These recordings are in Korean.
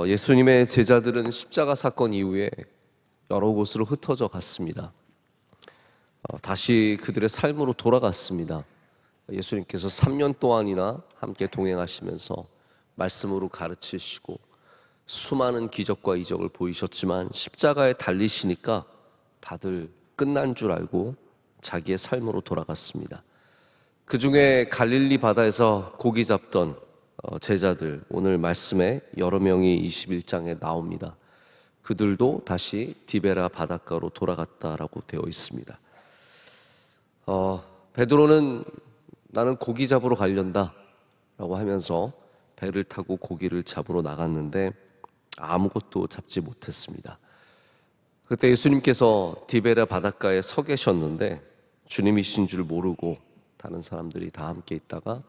예수님의 제자들은 십자가 사건 이후에 여러 곳으로 흩어져 갔습니다. 다시 그들의 삶으로 돌아갔습니다. 예수님께서 3년 동안이나 함께 동행하시면서 말씀으로 가르치시고 수많은 기적과 이적을 보이셨지만 십자가에 달리시니까 다들 끝난 줄 알고 자기의 삶으로 돌아갔습니다. 그 중에 갈릴리 바다에서 고기 잡던 제자들, 오늘 말씀에 여러 명이 21장에 나옵니다. 그들도 다시 디베라 바닷가로 돌아갔다라고 되어 있습니다. 베드로는 나는 고기 잡으러 가련다 라고 하면서 배를 타고 고기를 잡으러 나갔는데 아무것도 잡지 못했습니다. 그때 예수님께서 디베라 바닷가에 서 계셨는데 주님이신 줄 모르고 다른 사람들이 다 함께 있다가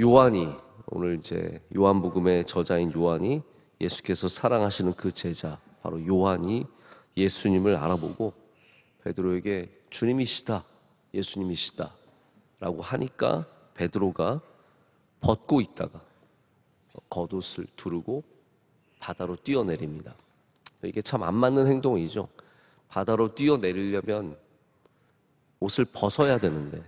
요한이, 오늘 이제 요한복음의 저자인 요한이, 예수께서 사랑하시는 그 제자 바로 요한이 예수님을 알아보고 베드로에게 주님이시다, 예수님이시다 라고 하니까 베드로가 벗고 있다가 겉옷을 두르고 바다로 뛰어내립니다. 이게 참 안 맞는 행동이죠. 바다로 뛰어내리려면 옷을 벗어야 되는데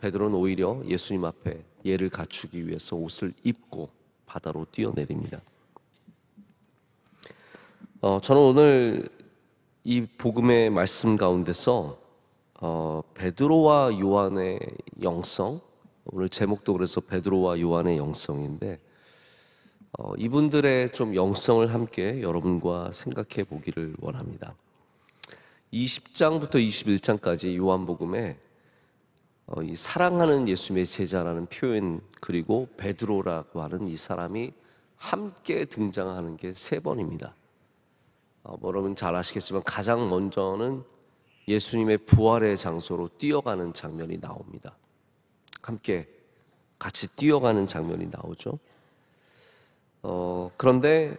베드로는 오히려 예수님 앞에 예를 갖추기 위해서 옷을 입고 바다로 뛰어내립니다. 저는 오늘 이 복음의 말씀 가운데서 베드로와 요한의 영성, 오늘 제목도 그래서 베드로와 요한의 영성인데 이분들의 좀 영성을 함께 여러분과 생각해 보기를 원합니다. 20장부터 21장까지 요한복음에 이 사랑하는 예수님의 제자라는 표현, 그리고 베드로라고 하는 이 사람이 함께 등장하는 게 3번입니다. 여러분 잘 아시겠지만 가장 먼저는 예수님의 부활의 장소로 뛰어가는 장면이 나옵니다. 함께 같이 뛰어가는 장면이 나오죠. 그런데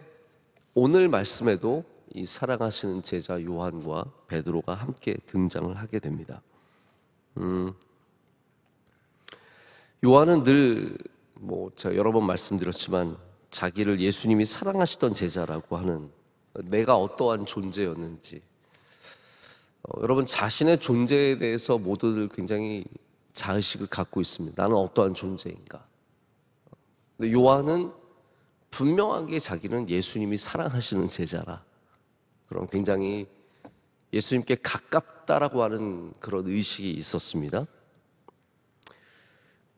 오늘 말씀에도 이 사랑하시는 제자 요한과 베드로가 함께 등장을 하게 됩니다. 요한은 늘 제가 여러 번 말씀드렸지만 자기를 예수님이 사랑하시던 제자라고 하는, 내가 어떠한 존재였는지, 여러분 자신의 존재에 대해서 모두들 굉장히 자의식을 갖고 있습니다. 나는 어떠한 존재인가. 근데 요한은 분명하게 자기는 예수님이 사랑하시는 제자라, 그런 굉장히 예수님께 가깝다라고 하는 그런 의식이 있었습니다.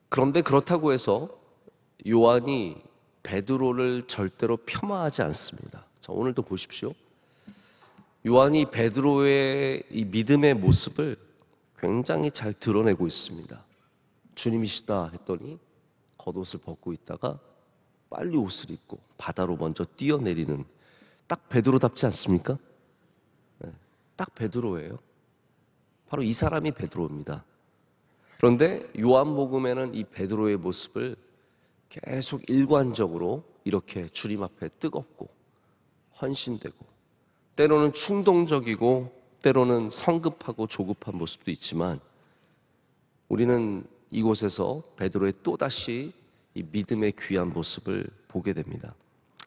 그런데 그렇다고 해서 요한이 베드로를 절대로 폄하하지 않습니다. 자, 오늘도 보십시오. 요한이 베드로의 이 믿음의 모습을 굉장히 잘 드러내고 있습니다. 주님이시다 했더니 겉옷을 벗고 있다가 빨리 옷을 입고 바다로 먼저 뛰어내리는, 딱 베드로답지 않습니까? 네, 딱 베드로예요. 바로 이 사람이 베드로입니다. 그런데 요한복음에는 이 베드로의 모습을 계속 일관적으로 이렇게 주님 앞에 뜨겁고 헌신되고, 때로는 충동적이고 때로는 성급하고 조급한 모습도 있지만, 우리는 이곳에서 베드로의 또다시 이 믿음의 귀한 모습을 보게 됩니다.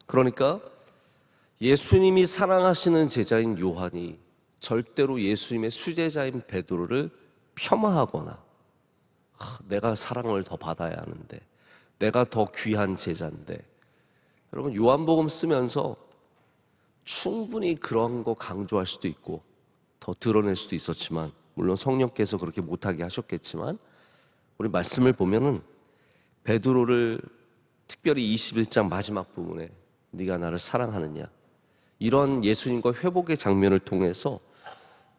그러니까 예수님이 사랑하시는 제자인 요한이 절대로 예수님의 수제자인 베드로를 폄하하거나 내가 사랑을 더 받아야 하는데, 내가 더 귀한 제자인데, 여러분 요한복음 쓰면서 충분히 그런 거 강조할 수도 있고 더 드러낼 수도 있었지만, 물론 성령께서 그렇게 못하게 하셨겠지만, 우리 말씀을 보면은 베드로를 특별히 21장 마지막 부분에 네가 나를 사랑하느냐, 이런 예수님과 회복의 장면을 통해서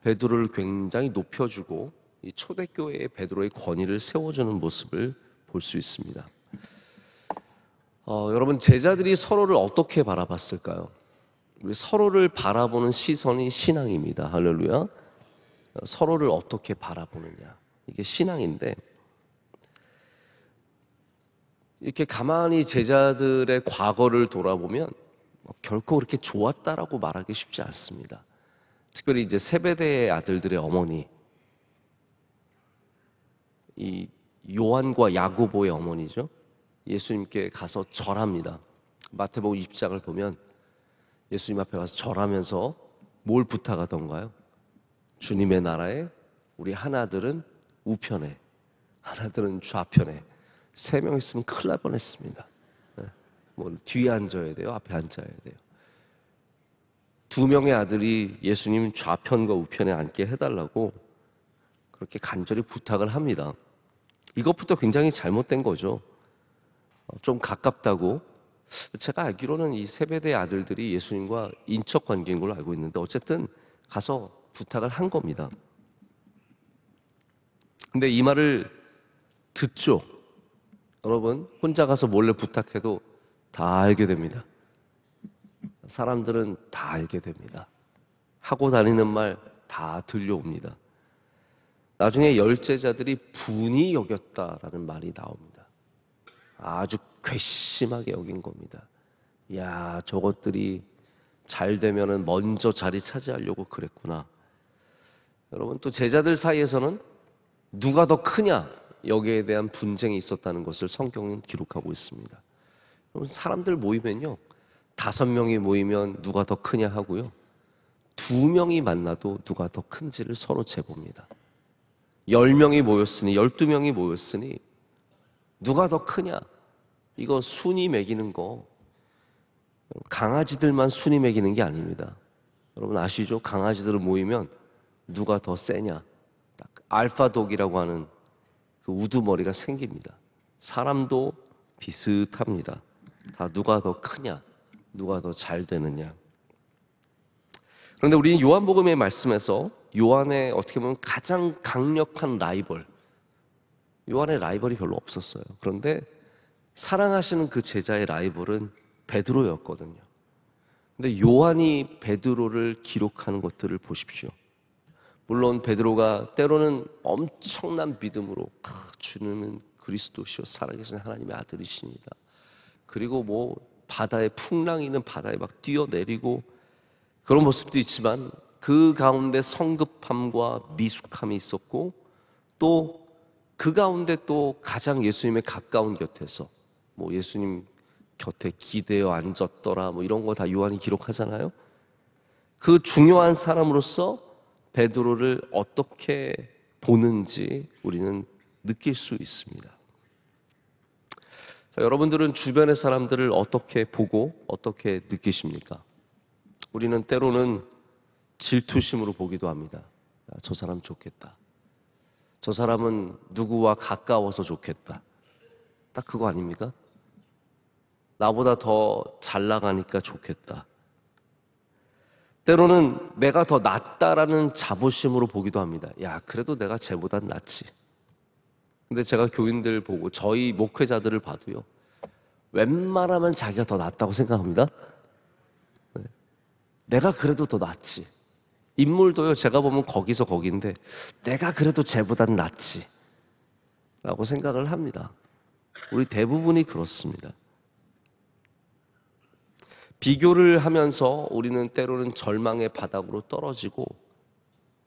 베드로를 굉장히 높여주고 이 초대교회의 베드로의 권위를 세워주는 모습을 볼 수 있습니다. 여러분 제자들이 서로를 어떻게 바라봤을까요? 우리 서로를 바라보는 시선이 신앙입니다. 할렐루야. 서로를 어떻게 바라보느냐, 이게 신앙인데, 이렇게 가만히 제자들의 과거를 돌아보면 결코 그렇게 좋았다라고 말하기 쉽지 않습니다. 특별히 이제 세베대의 아들들의 어머니, 이 요한과 야고보의 어머니죠. 예수님께 가서 절합니다. 마태복음 20장을 보면 예수님 앞에 가서 절하면서 뭘 부탁하던가요? 주님의 나라에 우리 하나들은 우편에, 하나들은 좌편에. 3명 있으면 큰일 날 뻔했습니다. 뭐 뒤에 앉아야 돼요? 앞에 앉아야 돼요? 2명의 아들이 예수님 좌편과 우편에 앉게 해달라고 그렇게 간절히 부탁을 합니다. 이것부터 굉장히 잘못된 거죠. 좀 가깝다고. 제가 알기로는 이 세베대의 아들들이 예수님과 인척 관계인 걸로 알고 있는데 어쨌든 가서 부탁을 한 겁니다. 근데 이 말을 듣죠. 여러분, 혼자 가서 몰래 부탁해도 다 알게 됩니다. 사람들은 다 알게 됩니다. 하고 다니는 말 다 들려옵니다. 나중에 10제자들이 분이 여겼다라는 말이 나옵니다. 아주 괘씸하게 여긴 겁니다. 야, 저것들이 잘 되면은 먼저 자리 차지하려고 그랬구나. 여러분, 또 제자들 사이에서는 누가 더 크냐, 여기에 대한 분쟁이 있었다는 것을 성경은 기록하고 있습니다. 여러분, 사람들 모이면요, 5명이 모이면 누가 더 크냐 하고요, 2명이 만나도 누가 더 큰지를 서로 재봅니다. 10명이 모였으니, 12명이 모였으니 누가 더 크냐, 이거 순위 매기는 거, 강아지들만 순위 매기는 게 아닙니다. 여러분 아시죠? 강아지들 모이면 누가 더 세냐, 딱 알파독이라고 하는 그 우두머리가 생깁니다. 사람도 비슷합니다. 다 누가 더 크냐, 누가 더 잘 되느냐. 그런데 우리는 요한복음의 말씀에서 요한의 어떻게 보면 가장 강력한 라이벌, 요한의 라이벌이 별로 없었어요. 그런데 사랑하시는 그 제자의 라이벌은 베드로였거든요. 근데 요한이 베드로를 기록하는 것들을 보십시오. 물론 베드로가 때로는 엄청난 믿음으로 주님은 그리스도시요 살아계신 하나님의 아들이십니다. 그리고 뭐 바다에 풍랑이 있는 바다에 막 뛰어내리고 그런 모습도 있지만 그 가운데 성급함과 미숙함이 있었고 또 그 가운데 또 가장 예수님의 가까운 곁에서 뭐 예수님 곁에 기대어 앉았더라 뭐 이런 거 다 요한이 기록하잖아요. 그 중요한 사람으로서 베드로를 어떻게 보는지 우리는 느낄 수 있습니다. 자, 여러분들은 주변의 사람들을 어떻게 보고 어떻게 느끼십니까? 우리는 때로는 질투심으로 보기도 합니다. 야, 저 사람 좋겠다. 저 사람은 누구와 가까워서 좋겠다. 딱 그거 아닙니까? 나보다 더 잘 나가니까 좋겠다. 때로는 내가 더 낫다라는 자부심으로 보기도 합니다. 야, 그래도 내가 쟤보단 낫지. 근데 제가 교인들 보고 저희 목회자들을 봐도요, 웬만하면 자기가 더 낫다고 생각합니다. 네. 내가 그래도 더 낫지. 인물도요, 제가 보면 거기서 거기인데 내가 그래도 쟤보단 낫지 라고 생각을 합니다. 우리 대부분이 그렇습니다. 비교를 하면서 우리는 때로는 절망의 바닥으로 떨어지고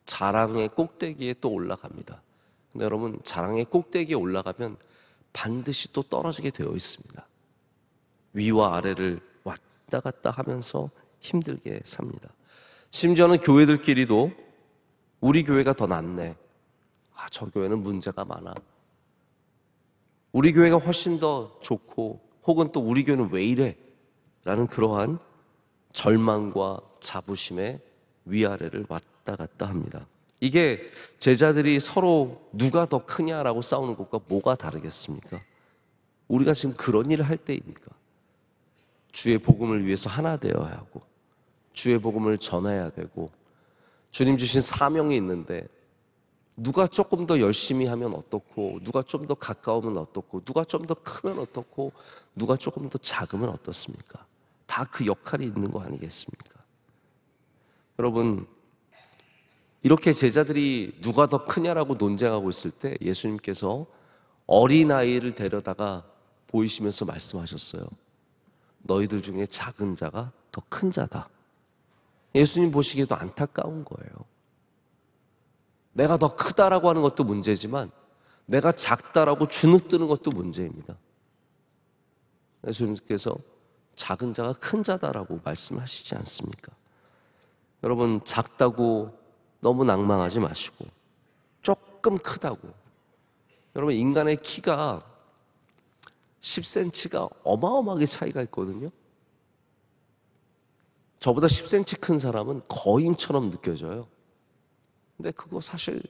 자랑의 꼭대기에 또 올라갑니다. 근데 여러분, 자랑의 꼭대기에 올라가면 반드시 또 떨어지게 되어 있습니다. 위와 아래를 왔다 갔다 하면서 힘들게 삽니다. 심지어는 교회들끼리도 우리 교회가 더 낫네. 아, 저 교회는 문제가 많아. 우리 교회가 훨씬 더 좋고 혹은 또 우리 교회는 왜 이래? 라는 그러한 절망과 자부심의 위아래를 왔다 갔다 합니다. 이게 제자들이 서로 누가 더 크냐라고 싸우는 것과 뭐가 다르겠습니까? 우리가 지금 그런 일을 할 때입니까? 주의 복음을 위해서 하나 되어야 하고 주의 복음을 전해야 되고 주님 주신 사명이 있는데 누가 조금 더 열심히 하면 어떻고 누가 좀 더 가까우면 어떻고 누가 좀 더 크면 어떻고 누가 조금 더 작으면 어떻습니까? 다 그 역할이 있는 거 아니겠습니까? 여러분, 이렇게 제자들이 누가 더 크냐라고 논쟁하고 있을 때 예수님께서 어린아이를 데려다가 보이시면서 말씀하셨어요. 너희들 중에 작은 자가 더 큰 자다. 예수님 보시기에도 안타까운 거예요. 내가 더 크다라고 하는 것도 문제지만 내가 작다라고 주눅드는 것도 문제입니다. 예수님께서 작은 자가 큰 자다라고 말씀하시지 않습니까? 여러분, 작다고 너무 낭망하지 마시고 조금 크다고. 여러분, 인간의 키가 10cm가 어마어마하게 차이가 있거든요. 저보다 10cm 큰 사람은 거인처럼 느껴져요. 근데 그거 사실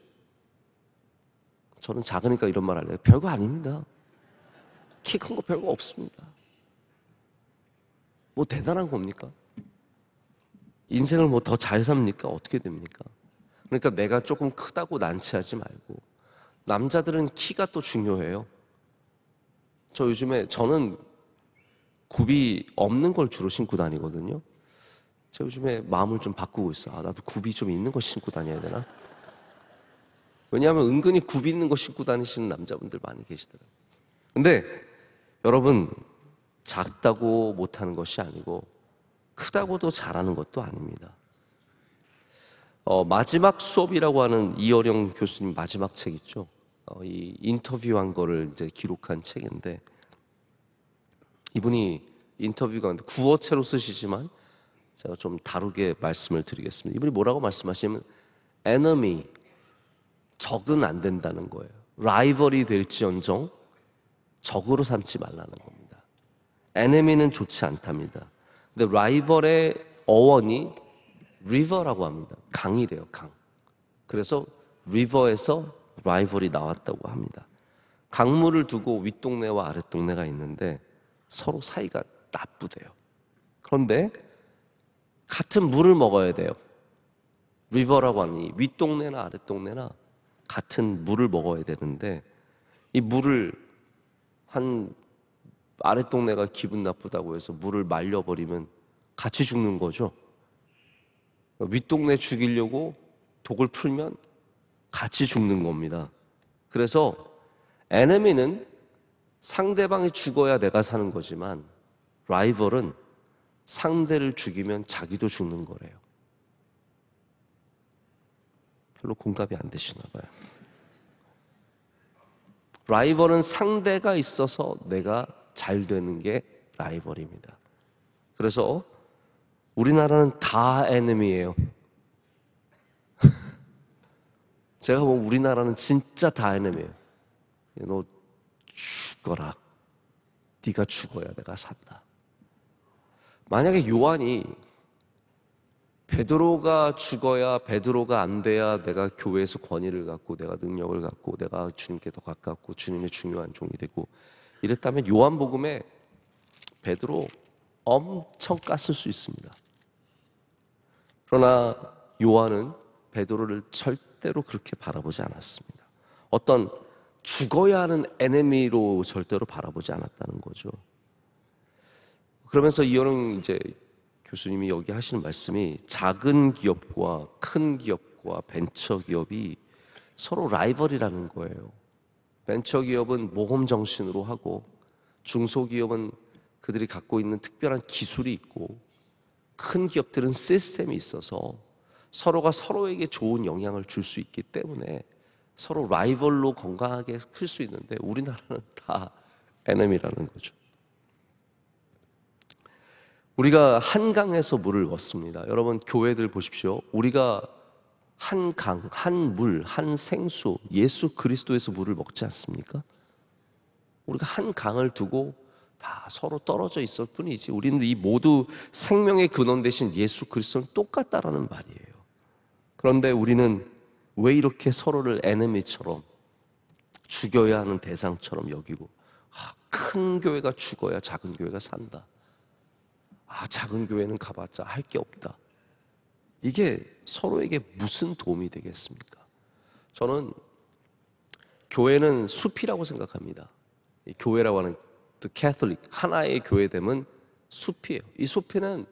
저는 작으니까 이런 말 할래요. 별거 아닙니다. 키 큰 거 별거 없습니다. 뭐 대단한 겁니까? 인생을 뭐 더 잘 삽니까? 어떻게 됩니까? 그러니까 내가 조금 크다고 난치하지 말고, 남자들은 키가 또 중요해요. 저는 굽이 없는 걸 주로 신고 다니거든요. 제가 요즘에 마음을 좀 바꾸고 있어요. 나도 굽이 좀 있는 거 신고 다녀야 되나? 왜냐하면 은근히 굽이 있는 거 신고 다니시는 남자분들 많이 계시더라고요. 근데 여러분, 작다고 못하는 것이 아니고 크다고도 잘하는 것도 아닙니다. 마지막 수업이라고 하는 이어령 교수님 마지막 책 있죠. 이 인터뷰한 거를 이제 기록한 책인데, 이분이 인터뷰가 구어체로 쓰시지만 제가 좀 다르게 말씀을 드리겠습니다. 이분이 뭐라고 말씀하시냐면, enemy, 적은 안 된다는 거예요. 라이벌이 될지언정 적으로 삼지 말라는 겁니다. enemy는 좋지 않답니다. 근데 라이벌의 어원이 river라고 합니다. 강이래요, 강. 그래서 river에서 라이벌이 나왔다고 합니다. 강물을 두고 윗동네와 아랫동네가 있는데 서로 사이가 나쁘대요. 그런데 같은 물을 먹어야 돼요. 리버라고 하니 윗동네나 아랫동네나 같은 물을 먹어야 되는데, 이 물을 아랫동네가 기분 나쁘다고 해서 물을 말려버리면 같이 죽는 거죠. 윗동네 죽이려고 독을 풀면 같이 죽는 겁니다. 그래서 에네미는 상대방이 죽어야 내가 사는 거지만, 라이벌은 상대를 죽이면 자기도 죽는 거래요. 별로 공감이 안 되시나 봐요. 라이벌은 상대가 있어서 내가 잘 되는 게 라이벌입니다. 그래서 우리나라는 다 에네미예요. 제가 보면 우리나라는 진짜 다 에네미예요. 너 죽어라. 네가 죽어야 내가 산다. 만약에 요한이 베드로가 죽어야, 베드로가 안 돼야 내가 교회에서 권위를 갖고 내가 능력을 갖고 내가 주님께 더 가깝고 주님의 중요한 종이 되고 이랬다면, 요한복음에 베드로 엄청 깠을 수 있습니다. 그러나 요한은 베드로를 절대로 그렇게 바라보지 않았습니다. 어떤 죽어야 하는 에네미로 절대로 바라보지 않았다는 거죠. 그러면서 이어는 이제 교수님이 여기 하시는 말씀이, 작은 기업과 큰 기업과 벤처 기업이 서로 라이벌이라는 거예요. 벤처 기업은 모험 정신으로 하고, 중소기업은 그들이 갖고 있는 특별한 기술이 있고, 큰 기업들은 시스템이 있어서 서로가 서로에게 좋은 영향을 줄 수 있기 때문에 서로 라이벌로 건강하게 클 수 있는데, 우리나라는 다 에너미라는 거죠. 우리가 한강에서 물을 얻습니다. 여러분, 교회들 보십시오. 우리가 한 강, 한 물, 한 생수, 예수 그리스도에서 물을 먹지 않습니까? 우리가 한 강을 두고 다 서로 떨어져 있을 뿐이지, 우리는 이 모두 생명의 근원 되신 예수 그리스도는 똑같다라는 말이에요. 그런데 우리는 왜 이렇게 서로를 에네미처럼, 죽여야 하는 대상처럼 여기고, 큰 교회가 죽어야 작은 교회가 산다. 작은 교회는 가봤자 할 게 없다. 이게 서로에게 무슨 도움이 되겠습니까? 저는 교회는 숲이라고 생각합니다. 이 교회라고 하는 The Catholic, 하나의 교회됨은 숲이에요. 이 숲에는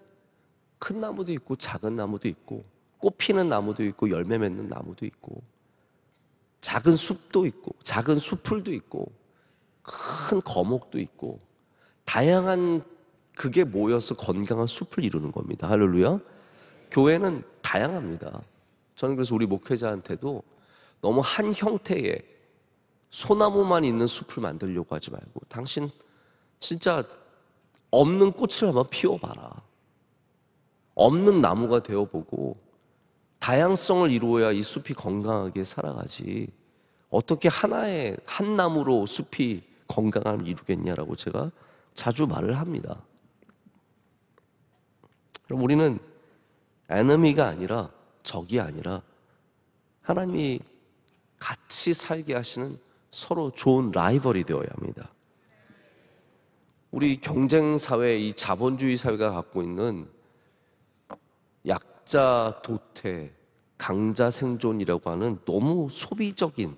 큰 나무도 있고 작은 나무도 있고, 꽃 피는 나무도 있고 열매 맺는 나무도 있고, 작은 숲도 있고 작은 수풀도 있고 큰 거목도 있고, 다양한 그게 모여서 건강한 숲을 이루는 겁니다. 할렐루야. 교회는 다양합니다. 저는 그래서 우리 목회자한테도 너무 한 형태의 소나무만 있는 숲을 만들려고 하지 말고, 당신 진짜 없는 꽃을 한번 피워봐라. 없는 나무가 되어보고 다양성을 이루어야 이 숲이 건강하게 살아가지. 어떻게 하나의 한 나무로 숲이 건강함을 이루겠냐라고 제가 자주 말을 합니다. 그럼 우리는 에너미가 아니라, 적이 아니라 하나님이 같이 살게 하시는 서로 좋은 라이벌이 되어야 합니다. 우리 경쟁사회, 이 자본주의 사회가 갖고 있는 약자 도태, 강자 생존이라고 하는 너무 소비적인,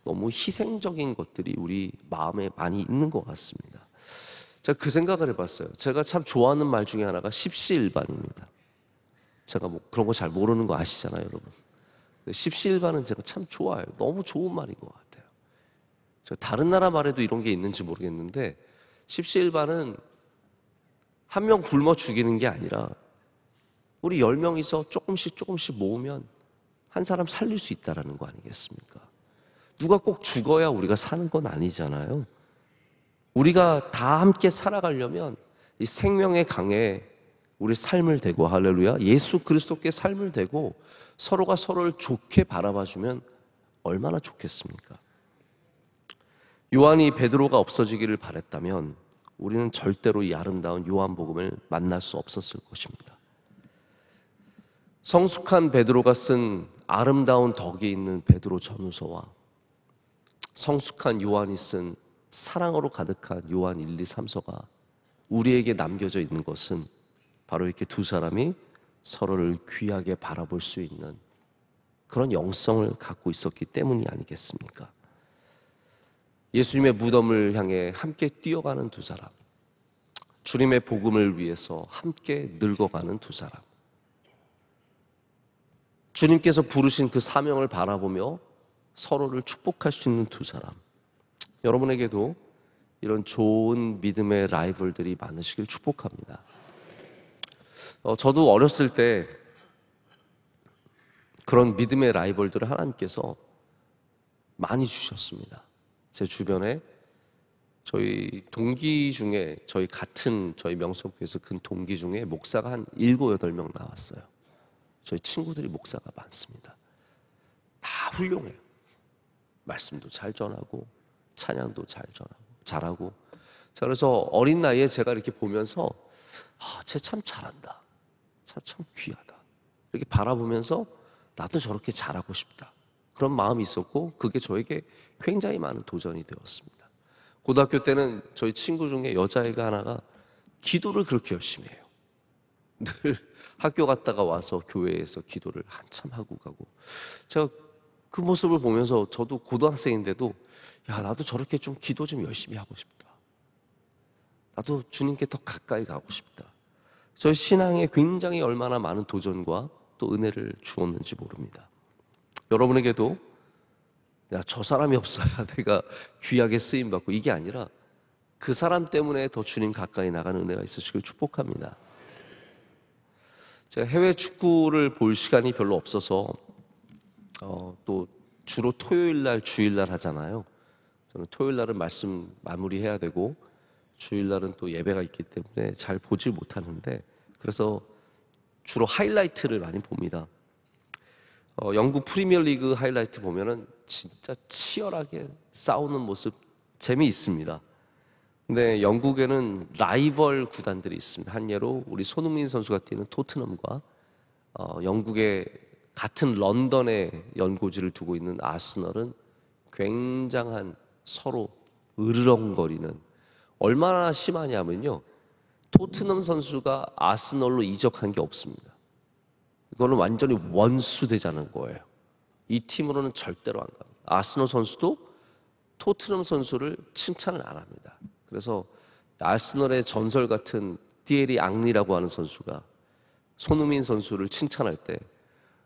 너무 희생적인 것들이 우리 마음에 많이 있는 것 같습니다. 제가 그 생각을 해봤어요. 제가 참 좋아하는 말 중에 하나가 십시일반입니다. 제가 뭐 그런 거 잘 모르는 거 아시잖아요, 여러분. 십시일반은 제가 참 좋아해요. 너무 좋은 말인 것 같아요. 제가 다른 나라 말에도 이런 게 있는지 모르겠는데, 십시일반은 한 명 굶어 죽이는 게 아니라 우리 10명이서 조금씩 모으면 한 사람 살릴 수 있다는 거 아니겠습니까? 누가 꼭 죽어야 우리가 사는 건 아니잖아요. 우리가 다 함께 살아가려면 이 생명의 강에 우리 삶을 대고, 할렐루야, 예수 그리스도께 삶을 대고 서로가 서로를 좋게 바라봐주면 얼마나 좋겠습니까? 요한이 베드로가 없어지기를 바랬다면 우리는 절대로 이 아름다운 요한복음을 만날 수 없었을 것입니다. 성숙한 베드로가 쓴 아름다운 덕이 있는 베드로 전후서와 성숙한 요한이 쓴 사랑으로 가득한 요한 1, 2, 3서가 우리에게 남겨져 있는 것은 바로 이렇게 두 사람이 서로를 귀하게 바라볼 수 있는 그런 영성을 갖고 있었기 때문이 아니겠습니까? 예수님의 무덤을 향해 함께 뛰어가는 두 사람, 주님의 복음을 위해서 함께 늙어가는 두 사람, 주님께서 부르신 그 사명을 바라보며 서로를 축복할 수 있는 두 사람, 여러분에게도 이런 좋은 믿음의 라이벌들이 많으시길 축복합니다. 저도 어렸을 때 그런 믿음의 라이벌들을 하나님께서 많이 주셨습니다. 제 주변에 저희 동기 중에, 저희 명석교회에서 큰 동기 중에 목사가 한 7, 8명 나왔어요. 저희 친구들이 목사가 많습니다. 다 훌륭해요. 말씀도 잘 전하고 찬양도 잘 전하고 잘하고. 자, 그래서 어린 나이에 제가 이렇게 보면서 쟤 참 잘한다, 참 귀하다, 이렇게 바라보면서 나도 저렇게 잘하고 싶다, 그런 마음이 있었고, 그게 저에게 굉장히 많은 도전이 되었습니다. 고등학교 때는 저희 친구 중에 여자애가 하나가 기도를 그렇게 열심히 해요. 늘 학교 갔다가 와서 교회에서 기도를 한참 하고 가고. 제가 그 모습을 보면서 저도 고등학생인데도 나도 저렇게 좀 기도 좀 열심히 하고 싶다, 나도 주님께 더 가까이 가고 싶다. 저희 신앙에 굉장히 얼마나 많은 도전과 또 은혜를 주었는지 모릅니다. 여러분에게도 저 사람이 없어야 내가 귀하게 쓰임받고, 이게 아니라 그 사람 때문에 더 주님 가까이 나가는 은혜가 있으시길 축복합니다. 제가 해외 축구를 볼 시간이 별로 없어서 또 주로 토요일날, 주일날 하잖아요. 저는 토요일날은 말씀 마무리해야 되고 주일날은 또 예배가 있기 때문에 잘 보질 못하는데, 그래서 주로 하이라이트를 많이 봅니다. 영국 프리미어리그 하이라이트 보면은 진짜 치열하게 싸우는 모습 재미있습니다. 근데 영국에는 라이벌 구단들이 있습니다. 한 예로 우리 손흥민 선수가 뛰는 토트넘과 영국의 같은 런던에 연고지를 두고 있는 아스널은 굉장한 서로 으르렁거리는, 얼마나 심하냐면요, 토트넘 선수가 아스널로 이적한 게 없습니다. 이거는 완전히 원수되자는 거예요. 이 팀으로는 절대로 안 갑니다. 아스널 선수도 토트넘 선수를 칭찬을 안 합니다. 그래서 아스널의 전설 같은 디에리 앙리라고 하는 선수가 손흥민 선수를 칭찬할 때,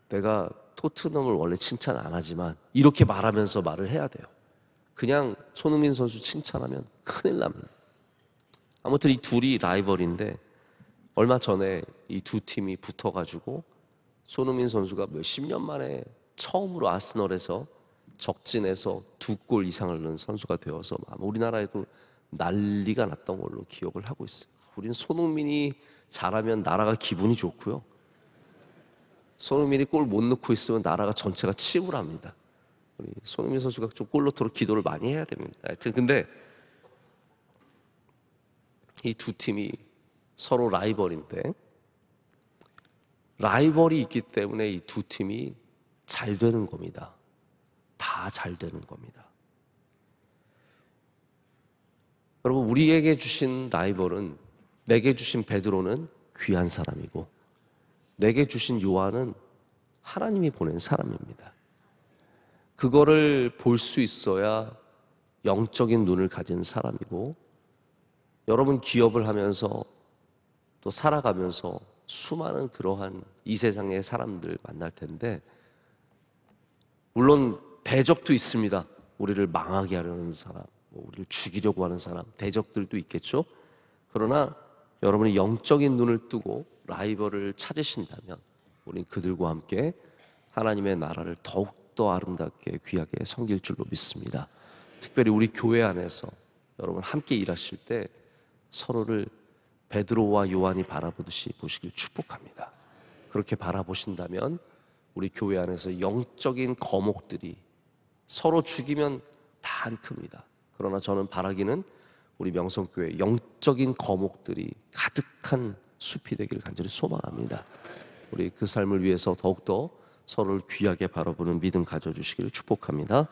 내가 토트넘을 원래 칭찬 안 하지만 이렇게 말하면서 말을 해야 돼요. 그냥 손흥민 선수 칭찬하면 큰일 납니다. 아무튼 이 둘이 라이벌인데, 얼마 전에 이 두 팀이 붙어가지고 손흥민 선수가 몇십 년 만에 처음으로 아스널에서 적진에서 2골 이상을 넣은 선수가 되어서 우리나라에도 난리가 났던 걸로 기억을 하고 있어요. 우린 손흥민이 잘하면 나라가 기분이 좋고요. 손흥민이 골 못 넣고 있으면 나라가 전체가 침울합니다. 우리 손흥민 선수가 좀 골 넣도록 기도를 많이 해야 됩니다. 하여튼 근데 이 두 팀이 서로 라이벌인데, 라이벌이 있기 때문에 이 두 팀이 잘 되는 겁니다. 다 잘 되는 겁니다. 여러분, 우리에게 주신 라이벌은, 내게 주신 베드로는 귀한 사람이고 내게 주신 요한은 하나님이 보낸 사람입니다. 그거를 볼 수 있어야 영적인 눈을 가진 사람이고, 여러분 기업을 하면서 또 살아가면서 수많은 그러한 이 세상의 사람들 만날 텐데, 물론 대적도 있습니다. 우리를 망하게 하려는 사람, 우리를 죽이려고 하는 사람, 대적들도 있겠죠. 그러나 여러분이 영적인 눈을 뜨고 라이벌을 찾으신다면 우리는 그들과 함께 하나님의 나라를 더욱더 아름답게 귀하게 섬길 줄로 믿습니다. 특별히 우리 교회 안에서 여러분 함께 일하실 때 서로를 베드로와 요한이 바라보듯이 보시길 축복합니다. 그렇게 바라보신다면 우리 교회 안에서 영적인 거목들이, 서로 죽이면 다 안 큽니다. 그러나 저는 바라기는 우리 명성교회 영적인 거목들이 가득한 숲이 되기를 간절히 소망합니다. 우리 그 삶을 위해서 더욱더 서로를 귀하게 바라보는 믿음 가져주시기를 축복합니다.